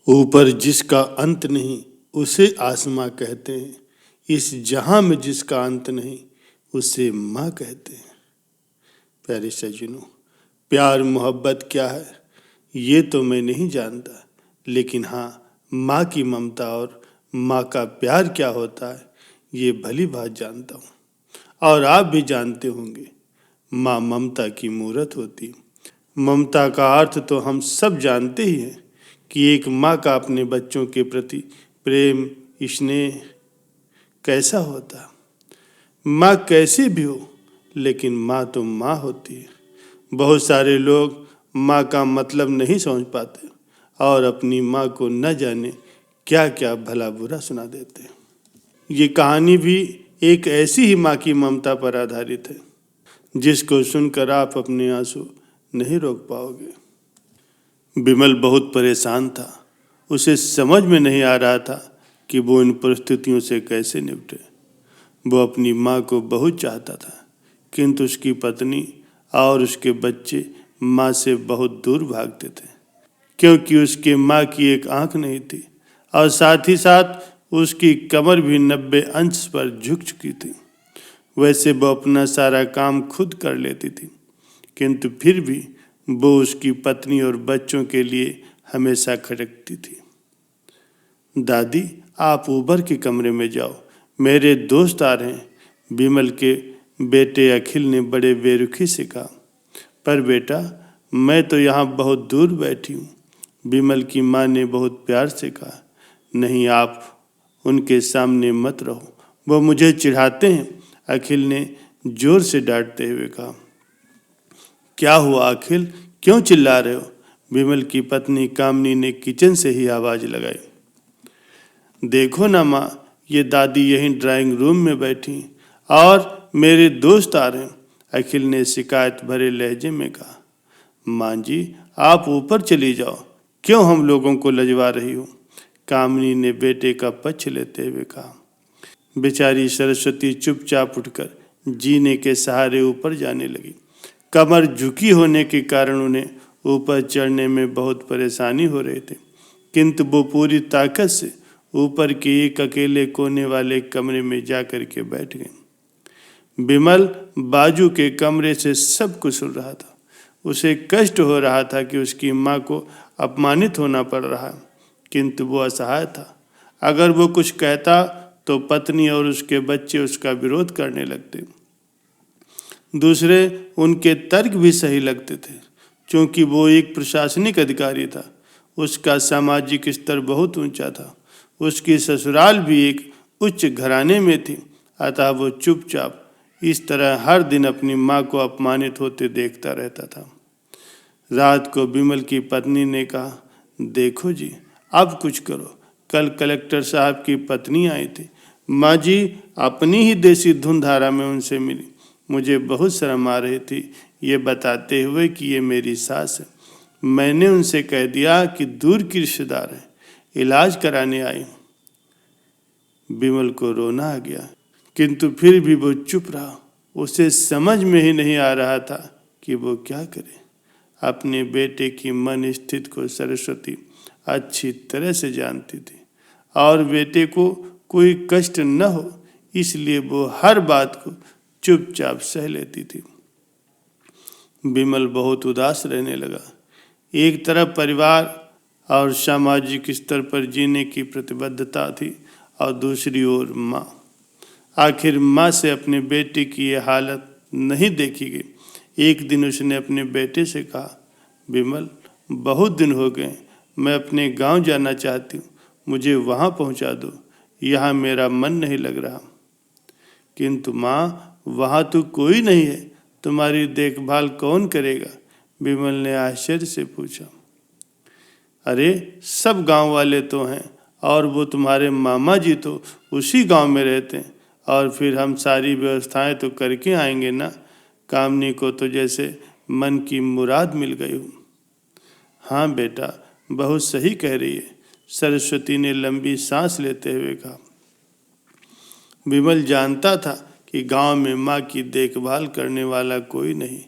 ऊपर जिसका अंत नहीं उसे आसमां कहते हैं। इस जहां में जिसका अंत नहीं उसे माँ कहते हैं। प्यारे सज्जनों, प्यार मोहब्बत क्या है ये तो मैं नहीं जानता, लेकिन हाँ, माँ की ममता और माँ का प्यार क्या होता है ये भली बात जानता हूँ। और आप भी जानते होंगे, माँ ममता की मूरत होती। ममता का अर्थ तो हम सब जानते ही हैं कि एक माँ का अपने बच्चों के प्रति प्रेम स्नेह कैसा होता। माँ कैसी भी हो, लेकिन माँ तो माँ होती है। बहुत सारे लोग माँ का मतलब नहीं समझ पाते और अपनी माँ को न जाने क्या क्या भला बुरा सुना देते हैं। ये कहानी भी एक ऐसी ही माँ की ममता पर आधारित है, जिसको सुनकर आप अपने आंसू नहीं रोक पाओगे। बिमल बहुत परेशान था। उसे समझ में नहीं आ रहा था कि वो इन परिस्थितियों से कैसे निपटे। वो अपनी माँ को बहुत चाहता था, किंतु उसकी पत्नी और उसके बच्चे माँ से बहुत दूर भागते थे, क्योंकि उसके माँ की एक आंख नहीं थी और साथ ही साथ उसकी कमर भी 90 अंश पर झुक चुकी थी। वैसे वो अपना सारा काम खुद कर लेती थी, किंतु फिर भी वो उसकी पत्नी और बच्चों के लिए हमेशा खटकती थी। दादी, आप ऊपर के कमरे में जाओ, मेरे दोस्त आ रहे हैं, बिमल के बेटे अखिल ने बड़े बेरुखी से कहा। पर बेटा, मैं तो यहाँ बहुत दूर बैठी हूँ, बिमल की माँ ने बहुत प्यार से कहा। नहीं, आप उनके सामने मत रहो, वो मुझे चिढ़ाते हैं, अखिल ने जोर से डांटते हुए कहा। क्या हुआ अखिल, क्यों चिल्ला रहे हो? बिमल की पत्नी कामनी ने किचन से ही आवाज लगाई। देखो ना माँ, ये दादी यहीं ड्राइंग रूम में बैठी और मेरे दोस्त आ रहे हैं, अखिल ने शिकायत भरे लहजे में कहा। माँ जी, आप ऊपर चली जाओ, क्यों हम लोगों को लजवा रही हो? कामनी ने बेटे का पक्ष लेते हुए कहा। बेचारी सरस्वती चुपचाप उठकर जीने के सहारे ऊपर जाने लगी। कमर झुकी होने के कारण उन्हें ऊपर चढ़ने में बहुत परेशानी हो रही थी, किंतु वो पूरी ताकत से ऊपर के एक अकेले कोने वाले कमरे में जाकर के बैठ गए। बिमल बाजू के कमरे से सब कुछ सुन रहा था। उसे कष्ट हो रहा था कि उसकी माँ को अपमानित होना पड़ रहा, किंतु वो असहाय था। अगर वो कुछ कहता तो पत्नी और उसके बच्चे उसका विरोध करने लगते। दूसरे उनके तर्क भी सही लगते थे, क्योंकि वो एक प्रशासनिक अधिकारी था। उसका सामाजिक स्तर बहुत ऊंचा था। उसकी ससुराल भी एक उच्च घराने में थी, अतः वो चुपचाप इस तरह हर दिन अपनी माँ को अपमानित होते देखता रहता था। रात को बिमल की पत्नी ने कहा, देखो जी, अब कुछ करो। कल कलेक्टर साहब की पत्नी आई थी, माँ जी अपनी ही देसी धुन धारा में उनसे मिली। मुझे बहुत शर्म आ रही थी ये बताते हुए कि ये मेरी सास है। मैंने उनसे कह दिया कि दूर की रिश्तेदार है, इलाज कराने आई हूँ। बिमल को रोना आ गया, किंतु फिर भी वो चुप रहा। उसे समझ में ही नहीं आ रहा था कि वो क्या करे। अपने बेटे की मन स्थिति को सरस्वती अच्छी तरह से जानती थी और बेटे को कोई कष्ट न हो, इसलिए वो हर बात को चुपचाप सह लेती थी। बिमल बहुत उदास रहने लगा। एक तरफ परिवार और सामाजिक स्तर पर जीने की प्रतिबद्धता थी और दूसरी ओर माँ। आखिर माँ से अपने बेटे की ये हालत नहीं देखी गई। एक दिन उसने अपने बेटे से कहा, बिमल, बहुत दिन हो गए, मैं अपने गांव जाना चाहती हूँ, मुझे वहाँ पहुँचा दो, यहाँ मेरा मन नहीं लग रहा। किंतु माँ, वहाँ तो कोई नहीं है, तुम्हारी देखभाल कौन करेगा? बिमल ने आश्चर्य से पूछा। अरे, सब गांव वाले तो हैं और वो तुम्हारे मामा जी तो उसी गांव में रहते हैं, और फिर हम सारी व्यवस्थाएं तो करके आएंगे ना। कामनी को तो जैसे मन की मुराद मिल गई हो। हाँ बेटा, बहुत सही कह रही है, सरस्वती ने लंबी सांस लेते हुए कहा। बिमल जानता था कि गांव में माँ की देखभाल करने वाला कोई नहीं,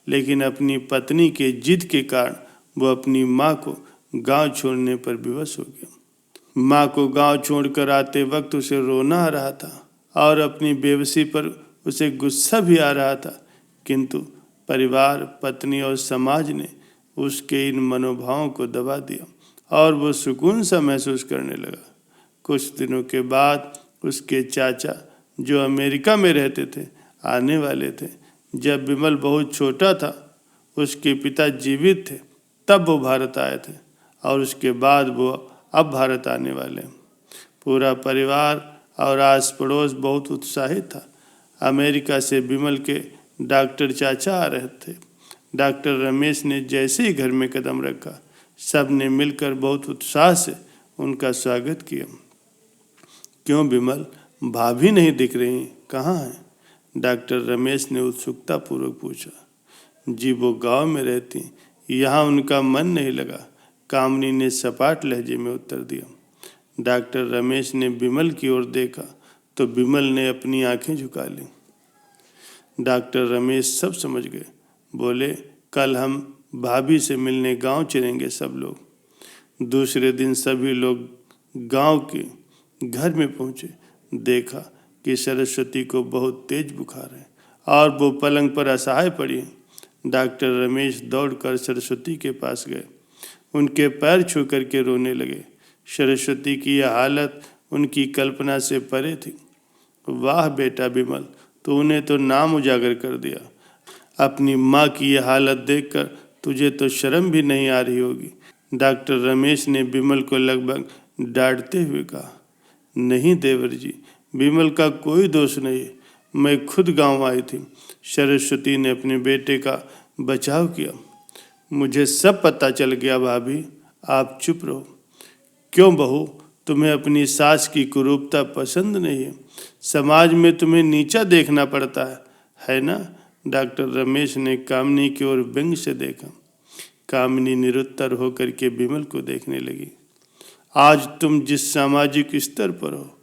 लेकिन अपनी पत्नी के जिद के कारण वो अपनी माँ को गांव छोड़ने पर विवश हो गया। माँ को गांव छोड़कर आते वक्त उसे रोना आ रहा था और अपनी बेबसी पर उसे गुस्सा भी आ रहा था, किंतु परिवार, पत्नी और समाज ने उसके इन मनोभावों को दबा दिया और वो सुकून सा महसूस करने लगा। कुछ दिनों के बाद उसके चाचा, जो अमेरिका में रहते थे, आने वाले थे। जब विमल बहुत छोटा था, उसके पिता जीवित थे, तब वो भारत आए थे और उसके बाद वो अब भारत आने वाले हैं। पूरा परिवार और आस पड़ोस बहुत उत्साहित था। अमेरिका से विमल के डॉक्टर चाचा आ रहे थे। डॉक्टर रमेश ने जैसे ही घर में कदम रखा, सब ने मिलकर बहुत उत्साह से उनका स्वागत किया। क्यों विमल, भाभी नहीं दिख रही, कहाँ हैं? डॉक्टर रमेश ने उत्सुकता पूर्वक पूछा। जी वो गांव में रहती, यहाँ उनका मन नहीं लगा, कामनी ने सपाट लहजे में उत्तर दिया। डॉक्टर रमेश ने विमल की ओर देखा तो विमल ने अपनी आंखें झुका ली। डॉक्टर रमेश सब समझ गए। बोले, कल हम भाभी से मिलने गांव चलेंगे सब लोग। दूसरे दिन सभी लोग गांव के घर में पहुंचे। देखा कि सरस्वती को बहुत तेज बुखार है और वो पलंग पर असहाय पड़ी है। डॉक्टर रमेश दौड़कर सरस्वती के पास गए, उनके पैर छू करके रोने लगे। सरस्वती की यह हालत उनकी कल्पना से परे थी। वाह बेटा विमल, तूने तो नाम उजागर कर दिया। अपनी माँ की यह हालत देखकर तुझे तो शर्म भी नहीं आ रही होगी। डॉक्टर रमेश ने विमल को लगभग डांटते हुए कहा। नहीं देवर जी, विमल का कोई दोष नहीं है, मैं खुद गांव आई थी। सरस्वती ने अपने बेटे का बचाव किया। मुझे सब पता चल गया भाभी, आप चुप रहो। क्यों बहू, तुम्हें अपनी सास की कुरूपता पसंद नहीं है? समाज में तुम्हें नीचा देखना पड़ता है ना? डॉक्टर रमेश ने कामिनी की ओर व्यंग से देखा। कामिनी निरुत्तर होकर के विमल को देखने लगी। आज तुम जिस सामाजिक स्तर पर हो,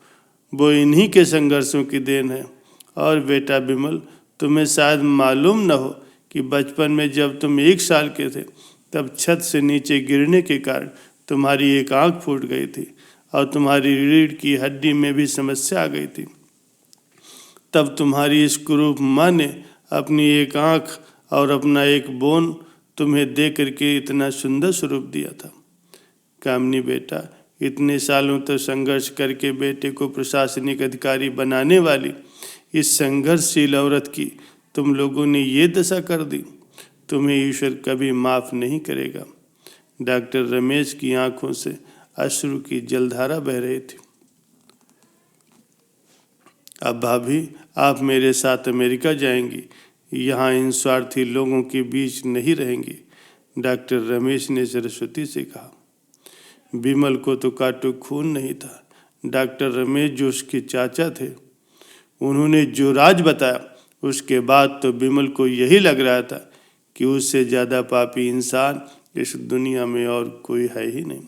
वो इन्हीं के संघर्षों की देन है। और बेटा विमल, तुम्हें शायद मालूम न हो कि बचपन में जब तुम 1 साल के थे, तब छत से नीचे गिरने के कारण तुम्हारी एक आंख फूट गई थी और तुम्हारी रीढ़ की हड्डी में भी समस्या आ गई थी। तब तुम्हारी इस कुरूप माँ ने अपनी एक आंख और अपना एक बोन तुम्हें दे करके इतना सुंदर स्वरूप दिया था। कामिनी बेटा, इतने सालों तक संघर्ष करके बेटे को प्रशासनिक अधिकारी बनाने वाली इस संघर्षशील औरत की तुम लोगों ने ये दशा कर दी। तुम्हें ईश्वर कभी माफ नहीं करेगा। डॉक्टर रमेश की आंखों से अश्रु की जलधारा बह रही थी। अब भाभी, आप मेरे साथ अमेरिका जाएंगी, यहाँ इन स्वार्थी लोगों के बीच नहीं रहेंगी। डॉक्टर रमेश ने सरस्वती से कहा। विमल को तो काटो खून नहीं था। डॉक्टर रमेश जो उसके चाचा थे, उन्होंने जो राज बताया, उसके बाद तो विमल को यही लग रहा था कि उससे ज़्यादा पापी इंसान इस दुनिया में और कोई है ही नहीं।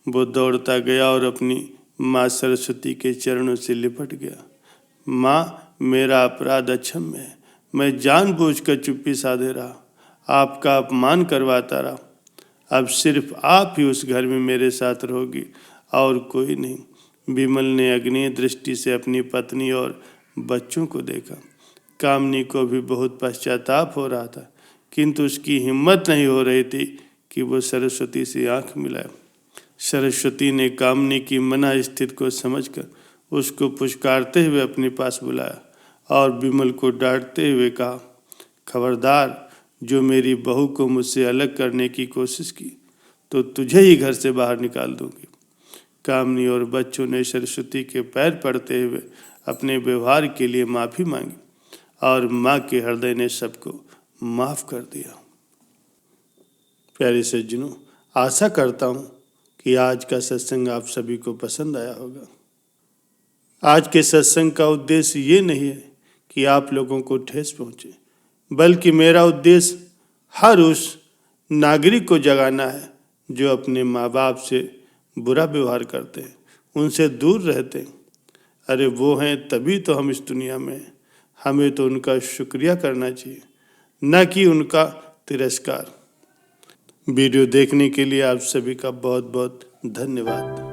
वो दौड़ता गया और अपनी माँ सरस्वती के चरणों से लिपट गया। माँ, मेरा अपराध अक्षम्य है। मैं जानबूझकर चुप्पी साधे रहा, आपका अपमान करवाता रहा। अब सिर्फ आप ही उस घर में मेरे साथ रहोगी और कोई नहीं। विमल ने अग्नि दृष्टि से अपनी पत्नी और बच्चों को देखा। कामिनी को भी बहुत पश्चाताप हो रहा था, किंतु उसकी हिम्मत नहीं हो रही थी कि वो सरस्वती से आंख मिलाए। सरस्वती ने कामिनी की मना स्थिति को समझकर उसको पुचकारते हुए अपने पास बुलाया और विमल को डांटते हुए कहा, खबरदार, जो मेरी बहू को मुझसे अलग करने की कोशिश की तो तुझे ही घर से बाहर निकाल दूंगी। कामिनी और बच्चों ने सरस्वती के पैर पड़ते हुए अपने व्यवहार के लिए माफ़ी मांगी और माँ के हृदय ने सबको माफ़ कर दिया। प्यारे सज्जनों, आशा करता हूँ कि आज का सत्संग आप सभी को पसंद आया होगा। आज के सत्संग का उद्देश्य ये नहीं है कि आप लोगों को ठेस पहुँचे, बल्कि मेरा उद्देश्य हर उस नागरिक को जगाना है जो अपने माँ बाप से बुरा व्यवहार करते हैं, उनसे दूर रहते हैं। अरे वो हैं तभी तो हम इस दुनिया में हैं। हमें तो उनका शुक्रिया करना चाहिए, न कि उनका तिरस्कार। वीडियो देखने के लिए आप सभी का बहुत बहुत धन्यवाद।